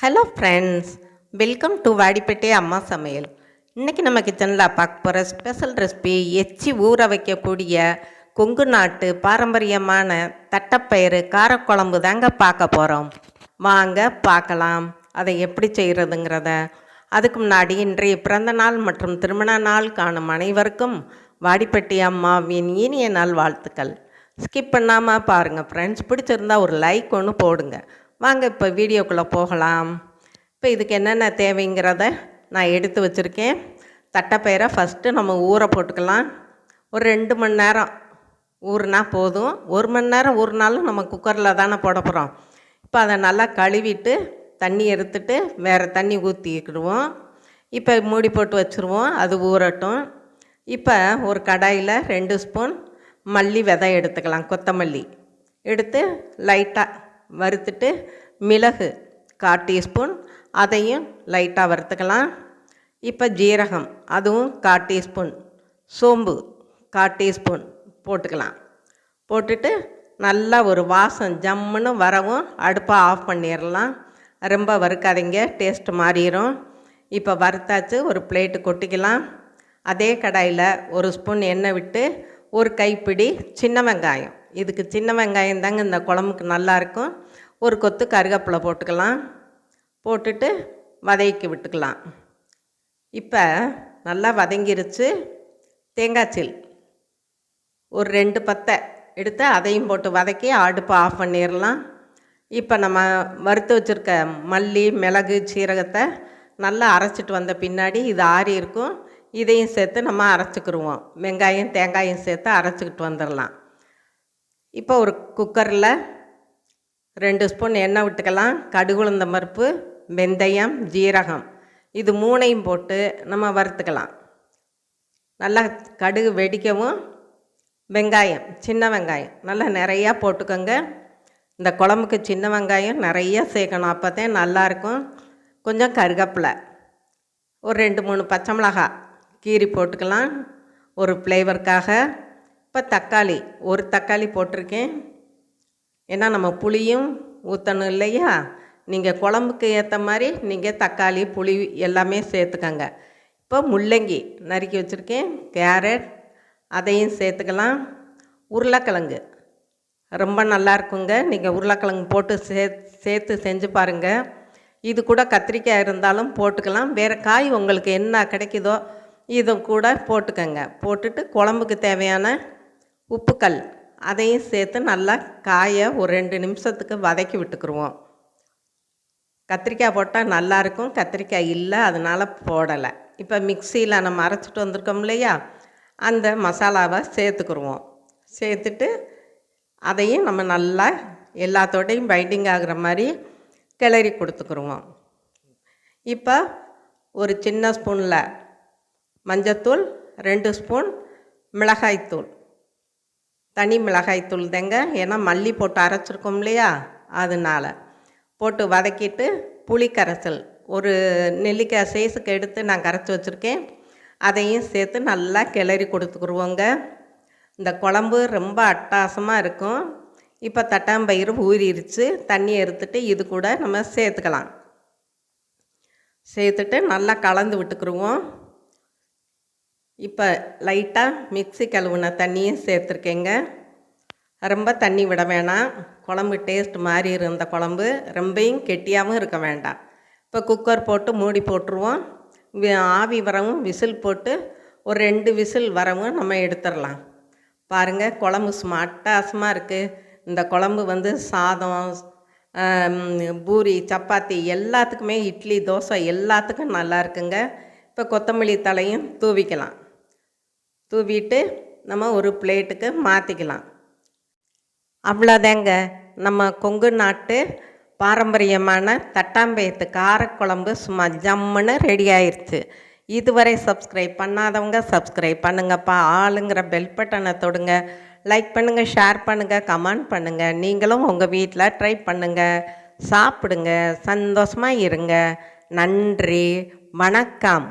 Hello friends, welcome to Vadipatti அம்மா சமையல். இன்றைக்கி நம்ம கிச்சனில் பார்க்க போகிற ஸ்பெஷல் ரெசிபி எச்சி ஊற வைக்கக்கூடிய கொங்கு நாட்டு பாரம்பரியமான தட்டைப்பயிறு காரக்குழம்பு தாங்க பார்க்க போகிறோம். வாங்க பார்க்கலாம் அதை எப்படி செய்கிறதுங்கிறத. அதுக்கு முன்னாடி இன்றைய பிறந்த நாள் மற்றும் திருமண நாள் காணும் அனைவருக்கும் வாடிப்பட்டி அம்மாவின் இனிய நாள் வாழ்த்துக்கள். ஸ்கிப் பண்ணாமல் பாருங்கள் ஃப்ரெண்ட்ஸ். பிடிச்சிருந்தா ஒரு லைக் ஒன்று போடுங்க. வாங்க இப்போ வீடியோக்குள்ளே போகலாம். இப்போ இதுக்கு என்னென்ன தேவைங்கிறத நான் எடுத்து வச்சுருக்கேன். தட்டைப்பயிரை ஃபஸ்ட்டு நம்ம ஊற போட்டுக்கலாம். ஒரு 2 மணி நேரம் ஊறுனா போதும். 1 மணி நேரம் ஊறினாலும் நம்ம குக்கரில் தானே போட போகிறோம். இப்போ அதை நல்லா கழுவிட்டு தண்ணி எடுத்துட்டு வேறு தண்ணி ஊற்றிக்கிடுவோம். இப்போ மூடி போட்டு வச்சுருவோம், அது ஊறட்டும். இப்போ ஒரு கடாயில் 2 ஸ்பூன் மல்லி விதை எடுத்துக்கலாம். கொத்தமல்லி எடுத்து லைட்டாக வறுத்துட்டு, மிளகு 1/4 டீஸ்பூன் அதையும் லைட்டாக வறுத்துக்கலாம். இப்போ ஜீரகம் அதுவும் 1/4 டீஸ்பூன், சோம்பு 1/4 டீஸ்பூன் போட்டுக்கலாம். போட்டுட்டு நல்லா ஒரு வாசம் ஜம்முன்னு வரவும் அடுப்பை ஆஃப் பண்ணிடலாம். ரொம்ப வறுக்காதீங்க, டேஸ்ட்டு மாறிடும். இப்போ வறுத்தாச்சு, ஒரு பிளேட்டு கொட்டிக்கலாம். அதே கடாயில் 1 ஸ்பூன் எண்ணெய் விட்டு ஒரு கைப்பிடி சின்ன வெங்காயம், இதுக்கு சின்ன வெங்காயம் தாங்க இந்த குழம்புக்கு நல்லாயிருக்கும். ஒரு கொத்து கருவேப்பிலை போட்டுக்கலாம். போட்டுட்டு வதக்கி விட்டுக்கலாம். இப்போ நல்லா வதங்கிருச்சு. தேங்காய்ச்சில் ஒரு 2 பத்தை எடுத்து அதையும் போட்டு வதக்கி அடுப்பை ஆஃப் பண்ணிடலாம். இப்போ நம்ம வறுத்து வச்சுருக்க மல்லி மிளகு சீரகத்தை நல்லா அரைச்சிட்டு வந்த பின்னாடி இது ஆறி இருக்கும். இதையும் சேர்த்து நம்ம அரைச்சிக்கிடுவோம். வெங்காயம் தேங்காயும் சேர்த்து அரைச்சிக்கிட்டு வந்துடலாம். இப்போ ஒரு குக்கரில் 2 ஸ்பூன் எண்ணெய் விட்டுக்கலாம். கடுகு உளுந்தம் பருப்பு, வெந்தயம், ஜீரகம் இது 3ஐயும் போட்டு நம்ம வறுத்துக்கலாம். நல்லா கடுகு வெடிக்கவும் வெங்காயம், சின்ன வெங்காயம் நல்லா நிறையா போட்டுக்கோங்க. இந்த குழம்புக்கு சின்ன வெங்காயம் நிறைய சேர்க்கணும், அப்போ தான் நல்லாயிருக்கும். கொஞ்சம் கருவேப்பிலை, ஒரு 2-3 பச்சை மிளகாய் கீரி போட்டுக்கலாம் ஒரு ஃப்ளேவருக்காக. இப்போ தக்காளி, ஒரு தக்காளி போட்டிருக்கேன். ஏன்னா நம்ம புளியும் ஊற்றணும் இல்லையா. நீங்கள் குழம்புக்கு ஏற்ற மாதிரி நீங்கள் தக்காளி புளி எல்லாமே சேர்த்துக்கங்க. இப்போ முள்ளங்கி நறுக்கி வச்சுருக்கேன். கேரட் அதையும் சேர்த்துக்கலாம். உருளைக்கிழங்கு ரொம்ப நல்லாயிருக்குங்க. நீங்கள் உருளைக்கிழங்கு போட்டு சேர்த்து செஞ்சு பாருங்கள். இது கூட கத்திரிக்காய் இருந்தாலும் போட்டுக்கலாம். வேறு காய் உங்களுக்கு என்ன கிடைக்குதோ இது கூட போட்டுக்கங்க. போட்டுட்டு குழம்புக்கு தேவையான உப்புக்கல் அதையும் சேர்த்து நல்லா காயை ஒரு 2 நிமிஷத்துக்கு வதக்கி விட்டுக்குருவோம். கத்திரிக்காய் போட்டால் நல்லாயிருக்கும், கத்திரிக்காய் இல்லை அதனால் போடலை. இப்போ மிக்சியில் நம்ம அரைச்சிட்டு வந்திருக்கோம் இல்லையா, அந்த மசாலாவை சேர்த்துக்குருவோம். சேர்த்துட்டு அதையும் நம்ம நல்லா எல்லாத்தோடையும் பைண்டிங் ஆகிற மாதிரி கிளறி கொடுத்துக்குருவோம். இப்போ ஒரு சின்ன ஸ்பூனில் மஞ்சத்தூள், 2 ஸ்பூன் மிளகாய்த்தூள், தனி மிளகாய்த்தூள் தாங்க. ஏன்னா மல்லி போட்டு அரைச்சிருக்கோம் இல்லையா, அதனால் போட்டு வதக்கிட்டு புளி கரைசல் ஒரு நெல்லிக்காய் சைஸுக்கு எடுத்து நான் கரைச்சி வச்சுருக்கேன். அதையும் சேர்த்து நல்லா கிளறி கொடுத்துக்குருவோங்க. இந்த குழம்பு ரொம்ப அட்டகாசமாக இருக்கும். இப்போ தட்டாம்பயிறு ஊறிடுச்சு, தண்ணி எடுத்துட்டு இது கூட நம்ம சேர்த்துக்கலாம். சேர்த்துட்டு நல்லா கலந்து விட்டுக்குருவோம். இப்போ லைட்டாக மிக்ஸி கழுவுன தண்ணியும் சேர்த்துருக்கேங்க. ரொம்ப தண்ணி விட வேணாம், குழம்பு டேஸ்ட் மாறி இருந்த குழம்பு ரொம்பையும் கெட்டியாகவும் இருக்க வேண்டாம். இப்போ குக்கர் போட்டு மூடி போட்டுருவோம். ஆவி வரவும் விசில் போட்டு ஒரு 2 விசில் வரவும் நம்ம எடுத்துடலாம். பாருங்கள், குழம்பு அட்டகாசமாக இருக்குது. இந்த குழம்பு சாதம், பூரி, சப்பாத்தி எல்லாத்துக்குமே, இட்லி தோசை எல்லாத்துக்கும் நல்லா இருக்குங்க. இப்போ கொத்தமல்லி தலையும் தூவிக்கலாம். தூவிட்டு நம்ம ஒரு பிளேட்டுக்கு மாற்றிக்கலாம். அவ்வளோதாங்க, நம்ம கொங்கு நாட்டு பாரம்பரியமான தட்டாம்பயிறு காரக்குழம்பு சும்மா ஜம்முன்னு ரெடி ஆயிடுச்சு. இதுவரை சப்ஸ்கிரைப் பண்ணாதவங்க சப்ஸ்கிரைப் பண்ணுங்கப்பா. ஆளுங்கிற பெல் பட்டனை தொடுங்க. லைக் பண்ணுங்கள், ஷேர் பண்ணுங்கள், கமெண்ட் பண்ணுங்கள். நீங்களும் உங்கள் வீட்டில் ட்ரை பண்ணுங்கள், சாப்பிடுங்க, சந்தோஷமாக இருங்க. நன்றி, வணக்கம்.